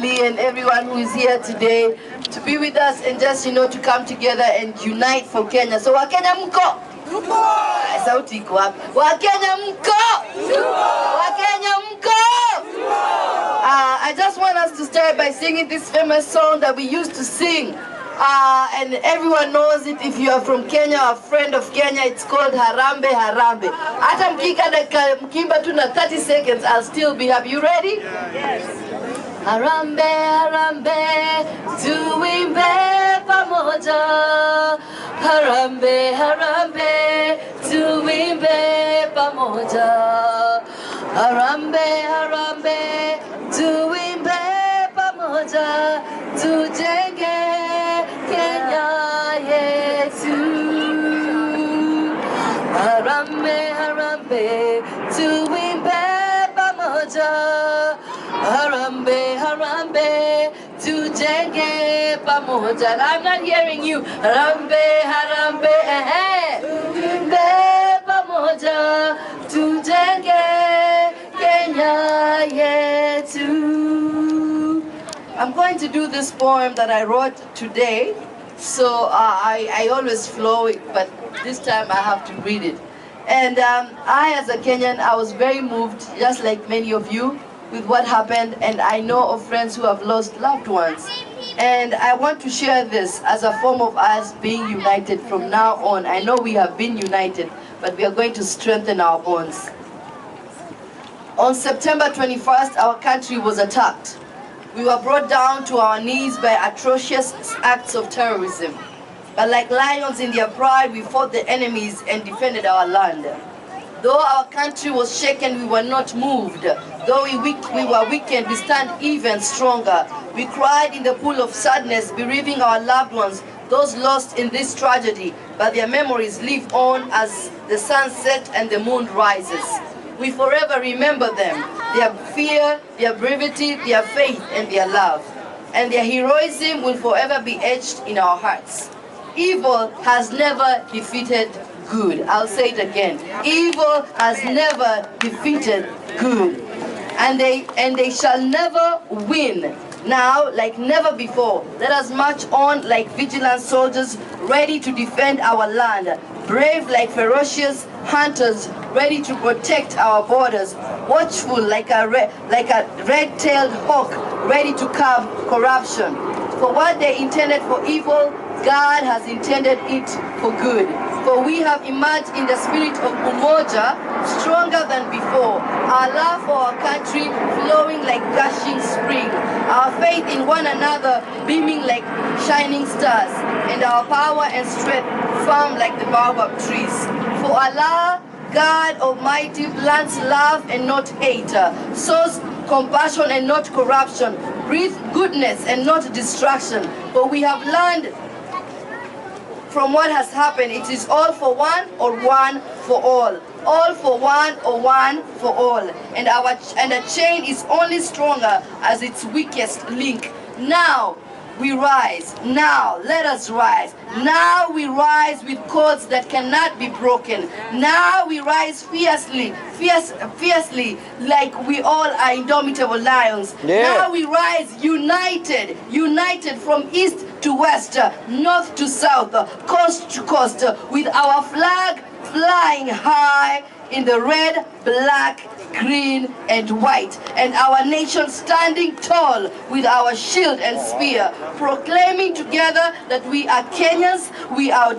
family and everyone who is here today to be with us and just, to come together and unite for Kenya. So Wakenya mko? Sauti iko wapi? Wakenya mko? Wakenya mko? I just want us to start by singing this famous song that we used to sing. And everyone knows it. If you are from Kenya or a friend of Kenya, it's called Harambe Harambe. Hata mkimba tu na 30 seconds, I'll still be happy. You ready? Yes. Harambe Harambe, tuimbe pamoja. Harambe Harambe, tuimbe pamoja. Harambe Harambe, tuimbe pamoja. Tujenge Kenya yetu. Harambe Harambe, tuimbe pamoja. Harambe Harambe, tujenge pamoja. I'm not hearing you. Harambe Harambe, tuimbe pamoja. Tujenge Kenya yetu. I'm going to do this poem that I wrote today, so I always flow it, but this time I have to read it. And I, as a Kenyan, I was very moved, just like many of you, with what happened, and I know of friends who have lost loved ones. And I want to share this as a form of us being united from now on. I know we have been united, but we are going to strengthen our bonds. On September 21st, our country was attacked. We were brought down to our knees by atrocious acts of terrorism. But like lions in their pride, we fought the enemies and defended our land. Though our country was shaken, we were not moved. Though we were weakened, we stand even stronger. We cried in the pool of sadness, bereaving our loved ones, those lost in this tragedy, but their memories live on as the sun sets and the moon rises. We forever remember them, their fear, their bravery, their faith, and their love. And their heroism will forever be etched in our hearts. Evil has never defeated good. I'll say it again. Evil has never defeated good. And they shall never win. Now, like never before, let us march on like vigilant soldiers, ready to defend our land. Brave like ferocious hunters, ready to protect our borders. Watchful like a red-tailed hawk, ready to curb corruption. For what they intended for evil, God has intended it for good. For we have emerged in the spirit of umoja, stronger than before. Our love for our country flowing like gushing spring. Our faith in one another beaming like shining stars. And our power and strength firm like the baobab trees. For Allah, God Almighty, plants love and not hate, sows compassion and not corruption, breathes goodness and not destruction. For we have learned from what has happened, it is all for one or one for all. All for one or one for all. And the chain is only stronger as its weakest link. Now we rise. Now let us rise. Now we rise with cords that cannot be broken. Now we rise fiercely like we all are indomitable lions. Yeah. Now we rise united from east to west, north to south, coast to coast, with our flag flying high in the red, black, green, and white, and our nation standing tall with our shield and spear, proclaiming together that we are Kenyans, we are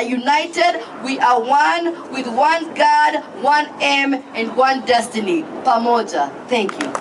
united, we are one with one God, one aim, and one destiny. Pamoja. Thank you.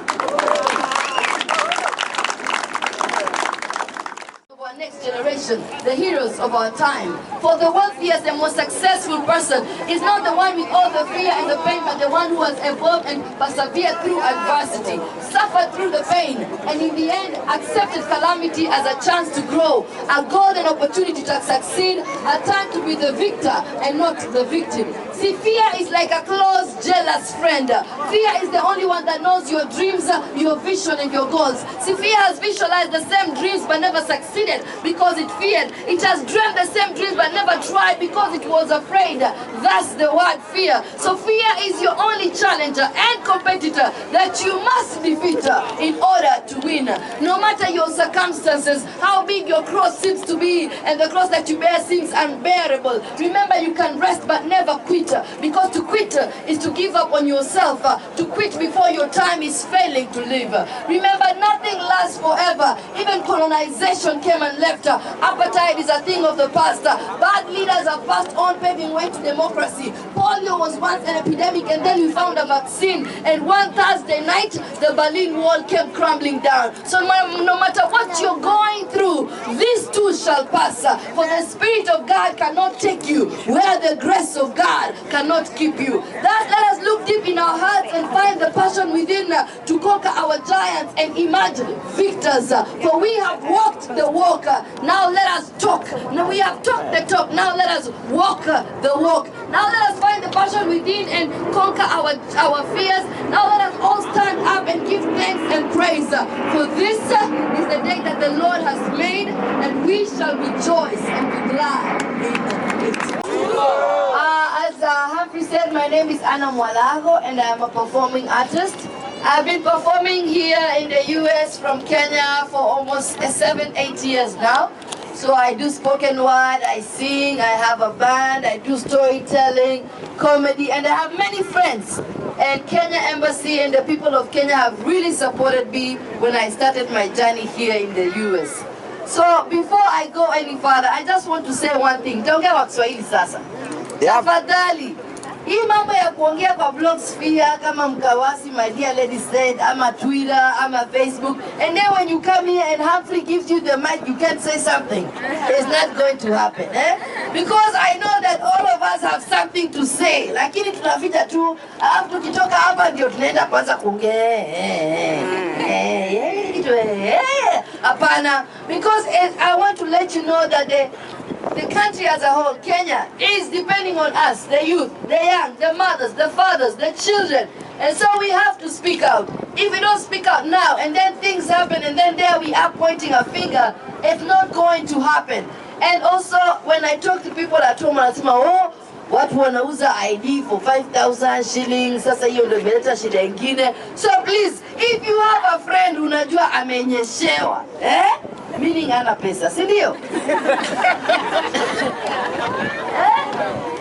Next generation, the heroes of our time. For the wealthiest and most successful person is not the one with all the fear and the pain, but the one who has evolved and persevered through adversity, suffered through the pain, and in the end accepted calamity as a chance to grow, a golden opportunity to succeed, a time to be the victor and not the victim. See, fear is like a close, jealous friend. Fear is the only one that knows your dreams, your vision, and your goals. See, fear has visualized the same dreams but never succeeded because it feared. It has dreamt the same dreams but never tried because it was afraid. That's the word fear. So fear is your only challenger and competitor that you must defeat. vita in order to win. No matter your circumstances, how big your cross seems to be, and the cross that you bear seems unbearable, remember you can rest but never quit, because to quit is to give up on yourself, to quit before your time is failing to live. Remember, nothing lasts forever. Even colonization came and left. Apartheid is a thing of the past. Bad leaders have passed on, paving way to democracy. Polio was once an epidemic, and then we found a vaccine, and one Thursday night the Berlin Wall came crumbling down. So no matter what you're going through, this too shall pass, for the Spirit of God cannot take you where the grace of God cannot keep you. Thus, let us look deep in our hearts and find the passion within to conquer our giants and emerge victors. For we have walked the walk, now let us talk. Now we have talked the talk, now let us walk the walk. Now let us find the passion within and conquer our fears. Now let us all stand up and give thanks and praise. For this is the day that the Lord has made, and we shall rejoice and be glad in it. As Humphrey said, my name is Mwalagho, and I am a performing artist. I've been performing here in the U.S. from Kenya for almost 7-8 years now. So I do spoken word, I sing, I have a band, I do storytelling, comedy, and I have many friends. And Kenya Embassy and the people of Kenya have really supported me when I started my journey here in the U.S. So before I go any further, I just want to say one thing. Taongea kwa Kiswahili sasa. Tafadhali. Hii mambo ya kuongea kwa blogosphere kama mkawasi, my dear lady said, ama Twitter, ama Facebook, and then when you come here and Humphrey gives you the mic, you can't say something. It's not going to happen, Because I know that all of us have something to say. Lakini tunafita tu, alafu tukitoka hapa ndio tunaenda kwanza kuongea. Apana, because I want to let you know that the country as a whole, Kenya, is depending on us, the youth, the young, the mothers, the fathers, the children. And so we have to speak out. If we don't speak out now, and then things happen, and then there we are pointing a finger, it's not going to happen. And also, when I talk to people at home, I say, oh, watu wanauza ID for 5,000 shillings, sasa hiyo ndio imeleta shida ingine. So please, if you have a friend unajua amenyeshewa, meaning ana pesa, si ndio?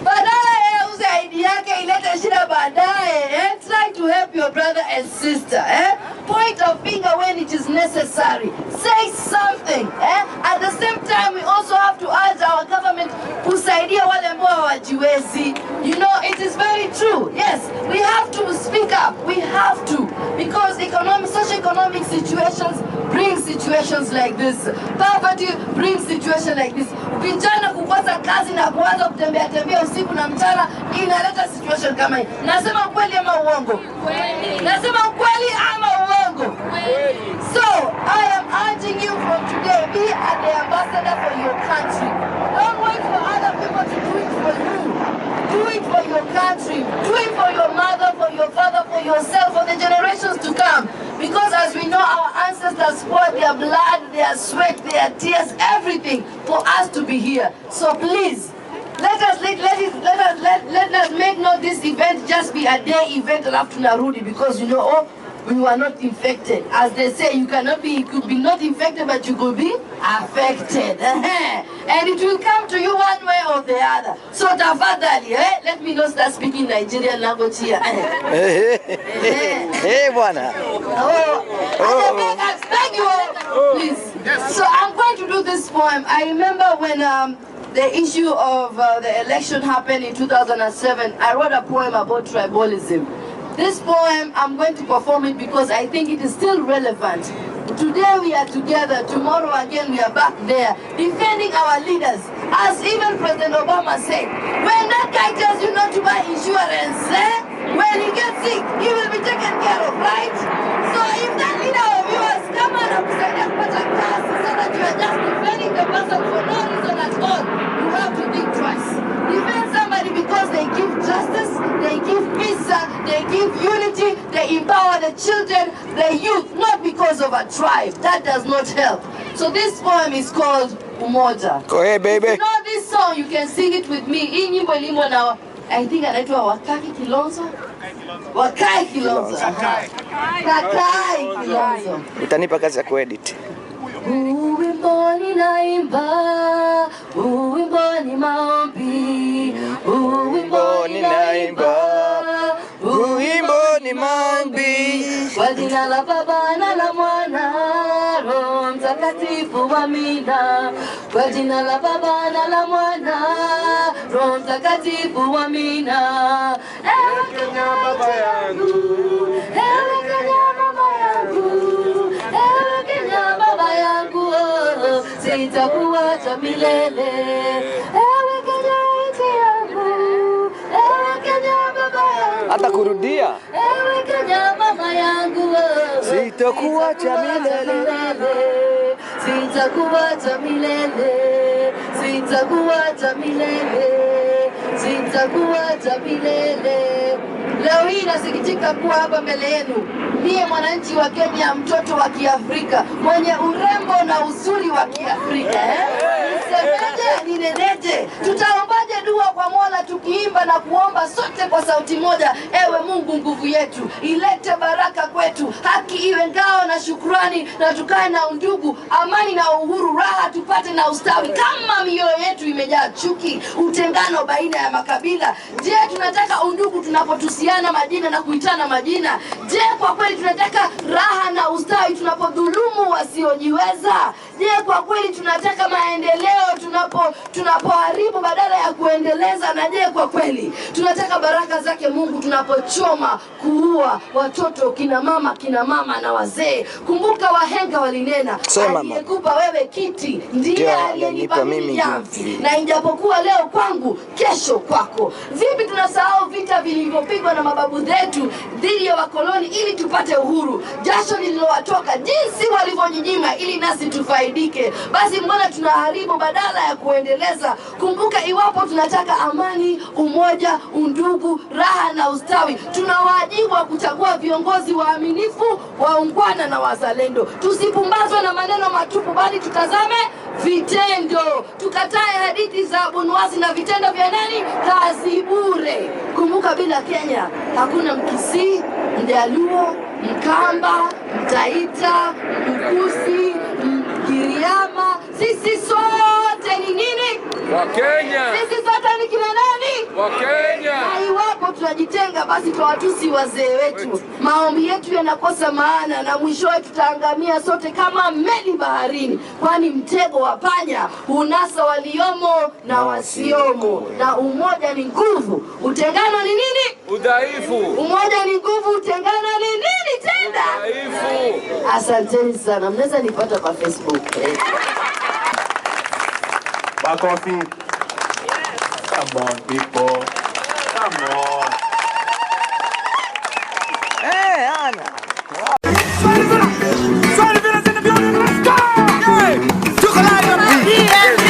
Badala ya uze ID yake ilete shida baadaye, try to help your brother and sister, point a finger when it is necessary. Say something, At the same time, we also have to urge our government kusaidia wale ambao hawajiwezi. You know, it is very true. Yes, we have to speak up. We have to, because socio-economic situations bring situations like this. Poverty brings situations like this. Vijana kukosa kazi na kuanza kutembea usiku na mchana inaleta situation kama hii. Nasema ukweli ama uongo? Kweli. Nasema ukweli ama uongo? Kweli. So, I am urging you from today, be the ambassador for your country. Don't wait for other people to do it for you. Do it for your country. Do it for your mother, for your father, for yourself, for the generations to come. Because as we know, our ancestors poured their blood, their sweat, their tears, everything for us to be here. So please, let us make not this event just be a day event after Narudi, because you know, we were not infected. As they say, you could be not infected, but you could be affected. And it will come to you one way or the other. So tafadhali, let me not start speaking Nigerian language here. Hey, bwana. Thank you, please. So I'm going to do this poem. I remember when the issue of the election happened in 2007, I wrote a poem about tribalism. This poem, I'm going to perform it because I think it is still relevant. Today we are together, tomorrow again we are back there, defending our leaders. As even President Obama said, when that guy tells you not to buy insurance, when he gets sick, he will be taken care of, right? So if that leader of yours come out and say that you are just defending the person for no reason at all, you have to think twice. Defend somebody because they give justice, they give peace, they give unity, they empower the children, the youth, not because of a tribe. That does not help. So this poem is called Umoja. Go ahead, baby. If you know this song, you can sing it with me. Hii nyimbo ilimo na I think anaitwa Wakaki Kilonzo. Wakae Kilonzo. Kakae Kilonzo. Utanipa kazi ya kuedit. Wimbo ninaimba, wimbo ni maombi, wimbo ninaimba, wimbo ni maombi. Kwa jina la Baba na la Mwana, Roho Mtakatifu, amina. Kwa jina la Baba na la Mwana, Roho Mtakatifu, amina. Ewe Kenya baba yangu, ewe Kenya mama yangu, ewe Kenya baba yangu, sitakuacha milele. Ewe Kenya nchi yangu, ewe Kenya baba yangu, hata kurudia. Ewe Kenya mama yangu, sitakuacha milele. Sitakuacha milele, sitakuacha milele, sitakuacha milele. Leo hii nasikitika kuwa hapa mbele yenu. Niye mwananchi wa Kenya, mtoto wa Kiafrika, mwenye urembo na uzuri wa Kiafrika. Nisemeje, nineneje? Tutaombaje dua kwa Mola tukiimba na kuomba sote kwa sauti moja? Ewe Mungu nguvu yetu, ilete baraka kwetu, haki iwe ngao na shukrani, na tukae na undugu, amani na uhuru, raha tupate na ustawi. Kama mioyo yetu imejaa chuki, utengano baina ya makabila, je, tunataka undugu tunapotusiana majina na kuitana majina? Je, kwa kweli tunataka raha na ustawi tunapodhulumu wasiojiweza? Je, kwa kweli tunataka maendeleo tunapoharibu badala ya kuendeleza? Na je, kwa kweli tunataka baraka zake Mungu tunapochoma, kuua watoto, kina mama na wazee? Kumbuka wahenga walinena, aliyekupa wewe kiti ndiye aliyenipa mimi jamvi, na ijapokuwa leo kwangu kesho kwako. Vipi tunasahau vita vilivyopigwa na mababu zetu dhidi ya wakoloni ili tupate uhuru? Jasho lililowatoka, jinsi walivyojinyima ili nasi tufaidike. Basi mbona tunaharibu badala ya kuendeleza? Kumbuka, iwapo tunataka amani, umoja, undugu, raha na ustawi, tuna wajibu wa kuchagua viongozi waaminifu, waungwana na wazalendo. Tusipumbazwe na maneno matupu, bali tutazame vitendo. Tukatae hadithi za bunwasi na vitendo vya nani? Kazi bure. Kumbuka, bila Kenya hakuna Mkisii, Mjaluo, Mkamba, Mtaita, Mkusi, Mgiriama. Sisi sote ni nini? Wakenya. Sisi sote ni kina nani? Wakenya. Na iwapo tunajitenga, basi tuwatusi wazee wetu, maombi yetu yanakosa maana, na mwishowe tutaangamia sote kama meli baharini, kwani mtego wa panya unasa waliomo na wasiomo. Na umoja ni nguvu, utengano ni nini? Udhaifu. Umoja ni nguvu, utengano ni nini tena? Udhaifu. Asanteni sana, mnaweza nipata kwa Facebook. Makofi. Come on people. Come on. Hey, Ana. Sorry, in the building. Let's go. Hey. Took a line of DMV.